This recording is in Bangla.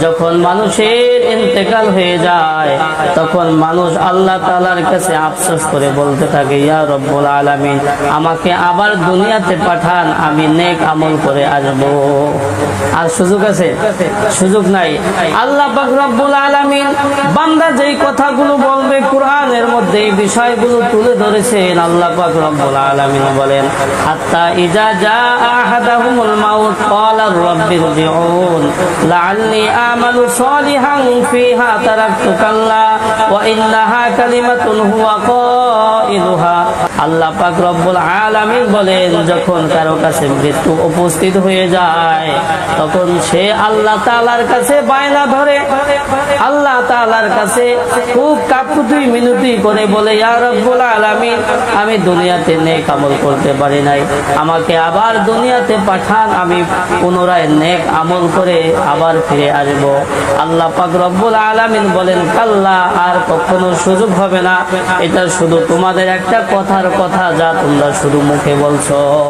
যখন মানুষের ইন্তেকাল হয়ে যায় তখন মানুষ আল্লাহ তাআলার কাছে আফসোস করে বলতে থাকে, ইয়া রব্বুল আলামিন, আমাকে আবার দুনিয়াতে পাঠান, আমি নেক আমল করে আসবো। আর সুযোগ আছে? সুযোগ নাই। আল্লাহ পাক রব্বুল আলামিন বান্দা যেই কথাগুলো বলবে কোরআনের মধ্যে এই বিষয়গুলো তুলে ধরেছেন। আল্লাহ পাক রব্বুল আলামিন বলেন, হাত্তা ইজা জাআ আহাদাহুমুল মাউত ক্বালা রাব্বি ইরজিউন লাআল্লি আমালু সালিহান ফিহা তারাকতু কাল্লা ওয়া ইন্নাহা কালিমাতুন হুয়া কাইলুহা। আল্লাহ পাক রব্বুল আলামিন বলেন, যখন কারো কাছে মৃত্যু উপস্থিত হয়ে যায় তখন সে আল্লাহ তাআলার কাছে বায়না ধরে, আল্লাহ তাআলার কাছে খুব কাকুতি মিনতি করে বলে, ইয়া রব্বুল আলামিন, আমি দুনিয়াতে নেক আমল করতে পারি নাই, আমাকে আবার দুনিয়াতে পাঠান, আমি পুনরায় নেক আমল করে আবার ফিরে আসবো। আল্লাহ পাক রব্বুল আলামিন বলেন, কাল্লা, আর কখনো সুযোগ হবে না। এটা শুধু তোমাদের একটা কথার কথা, যা তোমরা শুধু মুখে বলছো।